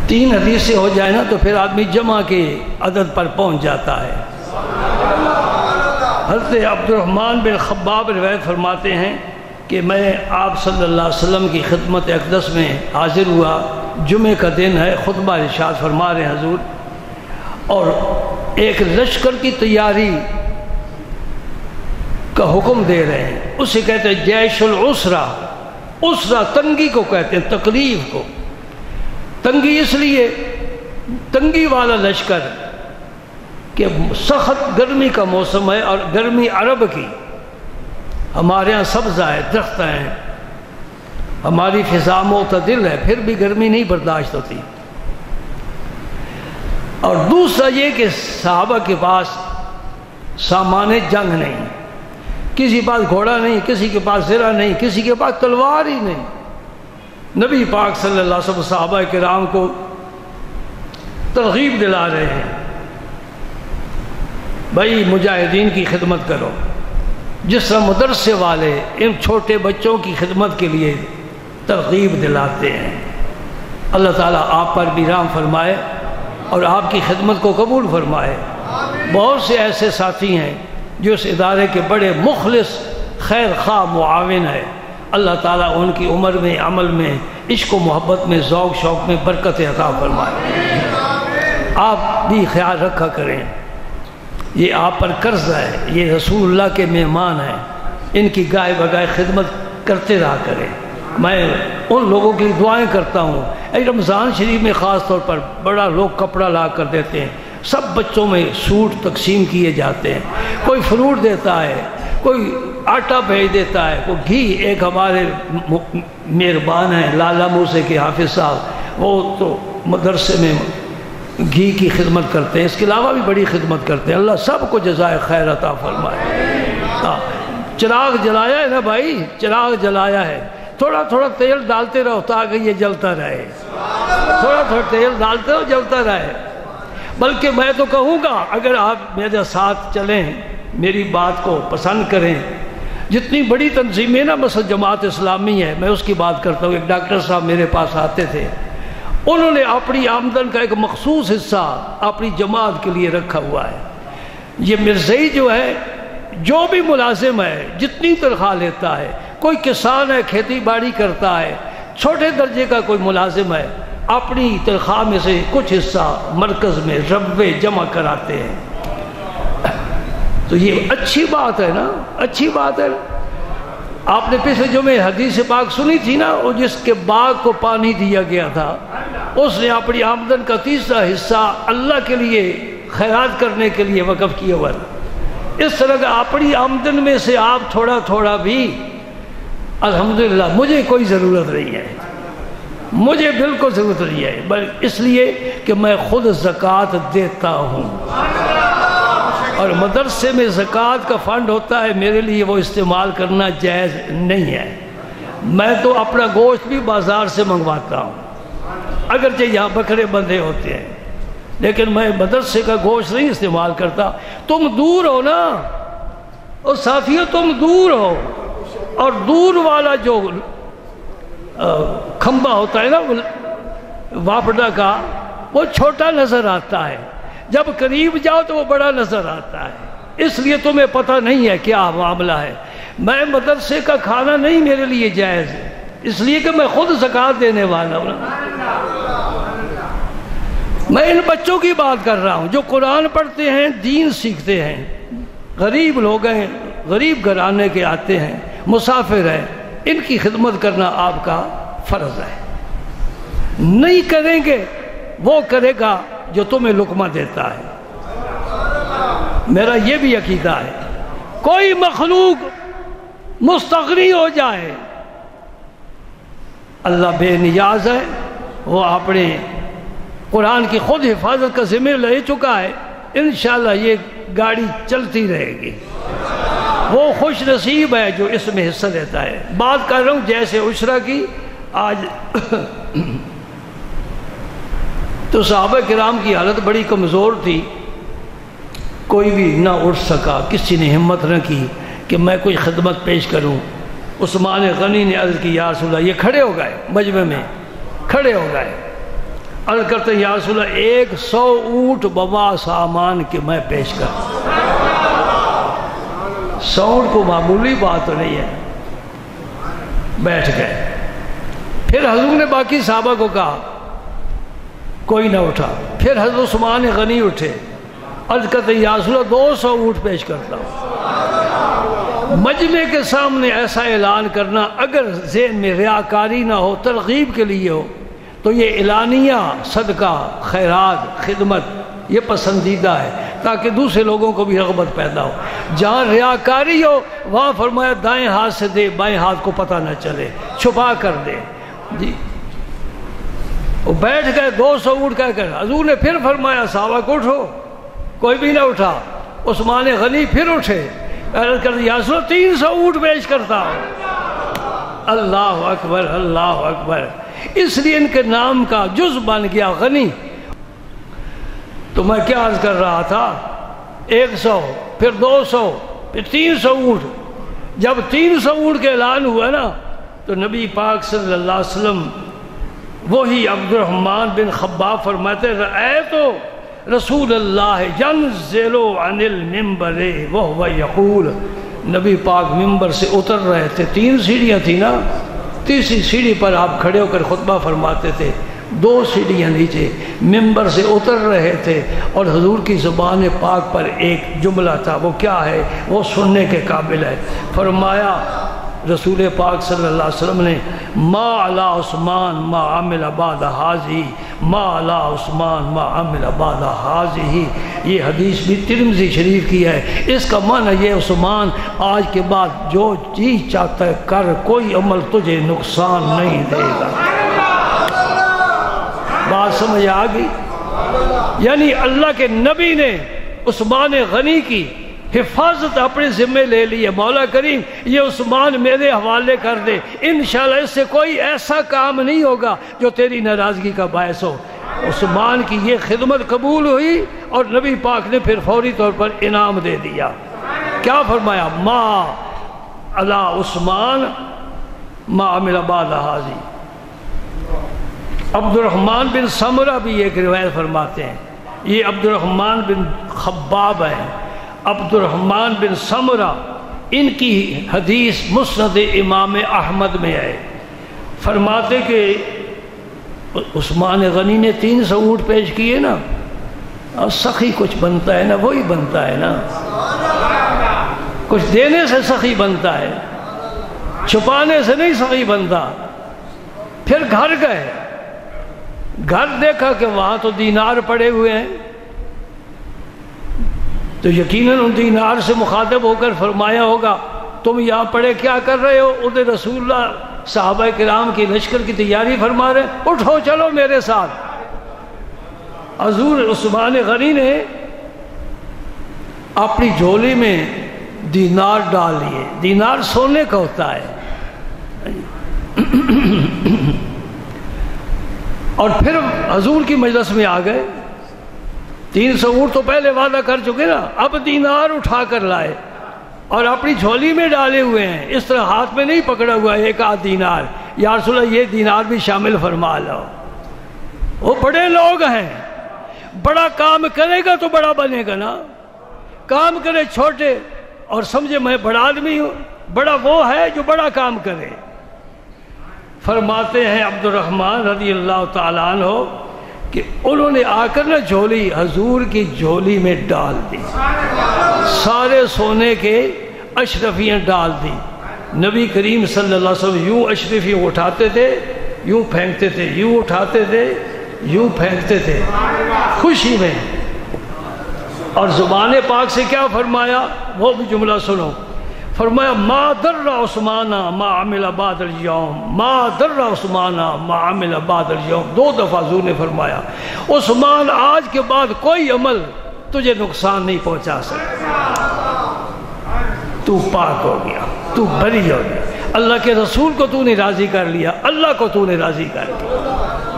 3 حدیثیں ہو جائے نا تو پھر آدمی جمع کے عدد پر پہنچ جاتا ہے۔ حضرت عبد الرحمن بن خباب روایت فرماتے ہیں کہ میں آپ صلی اللہ علیہ وسلم کی خدمت اقدس میں حاضر ہوا، جمعہ کا دن ہے، خطبہ ارشاد فرما رہے ہیں حضور، اور ایک لشکر کی تیاری کا حکم دے رہے ہیں، اسے کہتے ہیں جیش العسرہ۔ عسرہ تنگی کو کہتے ہیں، تکلیف کو۔ تنگی اس لیے، تنگی والا لشکر کہ سخت گرمی کا موسم ہے، اور گرمی عرب کی، ہمارے ہاں سبزہ ہے، درخت ہیں، ہماری فضا معتدل ہے، پھر بھی گرمی نہیں برداشت ہوتی۔ اور دوسرا یہ کہ صحابہ کے پاس سامان جنگ نہیں، کسی کے پاس گھوڑا نہیں، کسی کے پاس زرہ نہیں، کسی کے پاس تلوار ہی نہیں۔ نبی پاک صلی اللہ علیہ وسلم صحابہ کرام کو ترغیب دلا رہے ہیں، بھائی مجاہدین کی خدمت کرو، جس طرح مدرسے والے ان چھوٹے بچوں کی خدمت کے لیے ترغیب دلاتے ہیں۔ اللہ تعالیٰ آپ پر بھی رحم فرمائے اور آپ کی خدمت کو قبول فرمائے۔ بہت سے ایسے ساتھی ہیں جو اس ادارے کے بڑے مخلص خیر خواہ معاون ہیں، اللہ تعالیٰ ان کی عمر میں، عمل میں، عشق و محبت میں، ذوق شوق میں برکت عطا فرمائے۔ آپ بھی خیال رکھا کریں، یہ آپ پر قرض ہے، یہ رسول اللہ کے مہمان ہیں، ان کی گائے بگائے خدمت کرتے رہا کریں۔ میں ان لوگوں کی دعائیں کرتا ہوں، رمضان شریف میں خاص طور پر بڑا لوگ کپڑا لا کر دیتے ہیں، سب بچوں میں سوٹ تقسیم کیے جاتے ہیں، کوئی فروٹ دیتا ہے، کوئی آٹا بھیج دیتا ہے، کوئی گھی۔ ایک ہمارے مہربان ہیں لالا موسیٰ کے حافظ صاحب، وہ تو مدرسے میں گھی کی خدمت کرتے ہیں، اس کے علاوہ بھی بڑی خدمت کرتے ہیں، اللہ سب کو جزائے خیر عطا فرمائے۔ چراغ جلایا ہے نا بھائی، چراغ جلایا ہے، تھوڑا تھوڑا تیل ڈالتے رہو تاکہ یہ جلتا رہے، تھوڑا تھوڑا تیل ڈالتے رہو جلتا رہے۔ بلکہ میں تو کہوں گا اگر آپ میرے ساتھ چلیں، میری بات کو پسند کریں، جتنی بڑی تنظیمیں نا، مثلا جماعت اسلامی ہے، میں اس کی بات کرتا ہوں، ایک ڈاکٹر صاحب میرے پاس آتے تھے، انہوں نے اپنی آمدن کا ایک مخصوص حصہ اپنی جماعت کے لیے رکھا ہوا ہے۔ یہ مرزائی جو ہے، جو بھی ملازم ہے، جتنی تنخواہ لیتا ہے، کوئی کسان ہے، کھیتی باڑی کرتا ہے، چھوٹے درجے کا کوئی ملازم ہے، اپنی تنخواہ میں سے کچھ حصہ مرکز میں ربوے جمع کراتے ہیں۔ تو یہ اچھی بات ہے نا، اچھی بات ہے۔ آپ نے پچھلے جمعے حدیث پاک سنی تھی نا، وہ جس کے باغ کو پانی دیا گیا تھا، اس نے اپنی آمدن کا 3 حصہ اللہ کے لیے خیرات کرنے کے لیے وقف کیا ہوا تھا۔ اس طرح کا اپنی آمدن میں سے آپ تھوڑا تھوڑا بھی، الحمدللہ مجھے کوئی ضرورت نہیں ہے، مجھے بالکل ضرورت نہیں ہے، بلکہ اس لیے کہ میں خود زکوٰۃ دیتا ہوں، اور مدرسے میں زکوٰۃ کا فنڈ ہوتا ہے، میرے لیے وہ استعمال کرنا جائز نہیں ہے۔ میں تو اپنا گوشت بھی بازار سے منگواتا ہوں، اگرچہ یہاں بکرے بندھے ہوتے ہیں، لیکن میں مدرسے کا گوشت نہیں استعمال کرتا۔ تم دور ہو نا، اور ساتھیوں تم دور ہو، اور دور والا جو کھمبا ہوتا ہے نا واپڈا کا، وہ چھوٹا نظر آتا ہے، جب قریب جاؤ تو وہ بڑا نظر آتا ہے، اس لیے تمہیں پتہ نہیں ہے کیا معاملہ ہے۔ میں مدرسے کا کھانا نہیں میرے لیے جائز ہے، اس لیے کہ میں خود زکوٰۃ دینے والا ہوں۔ میں ان بچوں کی بات کر رہا ہوں جو قرآن پڑھتے ہیں، دین سیکھتے ہیں، غریب لوگ ہیں، غریب گھرانے کے آتے ہیں، مسافر ہیں، ان کی خدمت کرنا آپ کا فرض ہے۔ نہیں کریں گے، وہ کرے گا جو تمہیں لقمہ دیتا ہے۔ میرا یہ بھی عقیدہ ہے، کوئی مخلوق مستغنی ہو جائے، اللہ بے نیاز ہے، وہ اپنے قرآن کی خود حفاظت کا ذمہ لے چکا ہے، انشاءاللہ یہ گاڑی چلتی رہے گی۔ وہ خوش نصیب ہے جو اس میں حصہ لیتا ہے۔ بات کر رہا ہوں جیسے عشرہ کی، آج تو صحابہ کرام کی حالت بڑی کمزور تھی، کوئی بھی نہ اٹھ سکا، کسی نے ہمت نہ کی کہ میں کوئی خدمت پیش کروں۔ عثمان غنی نے عرض کی یا رسول اللہ، یہ کھڑے ہو گئے مجمع میں، کھڑے ہو گئے، عرض کرتے ہیں یا رسول اللہ 100 اونٹ بما سامان کے میں پیش کرتا ہوں۔ 100 اونٹ کو معمولی بات تو نہیں ہے۔ بیٹھ گئے، پھر حضور نے باقی صحابہ کو کہا، کوئی نہ اٹھا۔ پھر حضرت عثمان غنی اٹھے، عرض کرتے ہیں یا رسول اللہ 200 اونٹ پیش کرتا ہوں۔ مجمع کے سامنے ایسا اعلان کرنا اگر ذہن میں ریاکاری نہ ہو، ترغیب کے لیے ہو، تو یہ اعلانیہ صدقہ، خیرات، خدمت یہ پسندیدہ ہے تاکہ دوسرے لوگوں کو بھی رغبت پیدا ہو۔ جہاں ریاکاری ہو وہاں فرمایا دائیں ہاتھ سے دے، بائیں ہاتھ کو پتہ نہ چلے، چھپا کر دے۔ جی وہ بیٹھ گئے 200 اونٹ کہہ کر، حضور نے پھر فرمایا صحابہ کو اٹھو، کوئی بھی نہ اٹھا۔ عثمان غنی پھر اٹھے، عرض کر دیا 300 اونٹ پیش کرتا ہوں۔ اللہ اکبر، اللہ اکبر۔ اس لیے ان کے نام کا جز بن گیا غنی۔ تو میں کیا عرض کر رہا تھا، 100 پھر 200 پھر 300 اونٹ۔ جب 300 اونٹ کے اعلان ہوا نا تو نبی پاک صلی اللہ علیہ وسلم وہی عبد الرحمن بن خباب فرماتے رأیت رسول اللہ ینزل عن المنبر وہو یقول، نبی پاک ممبر سے اتر رہے تھے، 3 سیڑھیاں تھی نا، تیسری سیڑھی پر آپ کھڑے ہو کر خطبہ فرماتے تھے، 2 سیڑھیاں نیچے ممبر سے اتر رہے تھے، اور حضور کی زبان پاک پر ایک جملہ تھا، وہ کیا ہے، وہ سننے کے قابل ہے۔ فرمایا رسول پاک صلی اللہ علیہ وسلم نے ما علی عثمان ما عمل بعد حاضی، ما علی عثمان ما عمل بعد حاضی۔ یہ حدیث بھی ترمذی شریف کی ہے۔ اس کا معنی یہ عثمان آج کے بعد جو چیز چاہتا ہے کر، کوئی عمل تجھے نقصان نہیں دے گا۔ بات سمجھ آ گئی؟ یعنی اللہ کے نبی نے عثمان غنی کی حفاظت اپنے ذمہ لے لی ہے۔ مولا کریم یہ عثمان میرے حوالے کر دے، انشاءاللہ اس سے کوئی ایسا کام نہیں ہوگا جو تیری ناراضگی کا باعث ہو۔ عثمان کی یہ خدمت قبول ہوئی اور نبی پاک نے پھر فوری طور پر انعام دے دیا۔ کیا فرمایا، ما علی عثمان ما عمل بعد حاضی۔ عبد الرحمن بن سمرہ بھی ایک روایت فرماتے ہیں، یہ عبد الرحمن بن خباب ہیں، عبد الرحمن بن سمرہ، ان کی حدیث مسند امام احمد میں ہے۔ فرماتے کہ عثمان غنی نے 300 اونٹ پیش کیے نا، اور سخی کچھ بنتا ہے نا، وہی بنتا ہے نا، کچھ دینے سے سخی بنتا ہے، چھپانے سے نہیں سخی بنتا۔ پھر گھر گئے، گھر دیکھا کہ وہاں تو دینار پڑے ہوئے ہیں، تو یقیناً ان دینار سے مخاطب ہو کر فرمایا ہوگا تم یہاں پڑے کیا کر رہے ہو؟ ادھر رسول اللہ صحابہ کرام کی لشکر کی تیاری فرما رہے، اٹھو چلو میرے ساتھ۔ حضور عثمان غنی نے اپنی جھولی میں دینار ڈال لیے، دینار سونے کا ہوتا ہے، اور پھر حضور کی مجلس میں آ گئے۔ 300 اونٹ تو پہلے وعدہ کر چکے نا، اب دینار اٹھا کر لائے اور اپنی جھولی میں ڈالے ہوئے ہیں، اس طرح ہاتھ میں نہیں پکڑا ہوا ایک آدھ دینار۔ یا رسول اللہ یہ دینار بھی شامل فرما لو، وہ بڑے لوگ ہیں، بڑا کام کرے گا تو بڑا بنے گا نا، کام کرے چھوٹے اور سمجھے میں بڑا آدمی ہوں، بڑا وہ ہے جو بڑا کام کرے۔ فرماتے ہیں عبد الرحمن رضی اللہ تعالیٰ عنہ کہ انہوں نے آ کر نا جھولی حضور کی جھولی میں ڈال دی، سارے سونے کے اشرفیاں ڈال دی۔ نبی کریم صلی اللہ علیہ وسلم یوں اشرفیاں اٹھاتے تھے، یوں پھینکتے تھے، یوں اٹھاتے تھے، یوں پھینکتے تھے خوشی میں۔ اور زبان پاک سے کیا فرمایا وہ بھی جملہ سنو، فرمایا ما در عثمان ما عمل بعد اليوم، ما در عثمان ما عمل بعد اليوم۔ 2 دفعہ حضور نے فرمایا عثمان آج کے بعد کوئی عمل تجھے نقصان نہیں پہنچا سکتا، تو پاک ہو گیا، تو بری ہو گیا، اللہ کے رسول کو تو نے راضی کر لیا، اللہ کو تو نے راضی کر لیا۔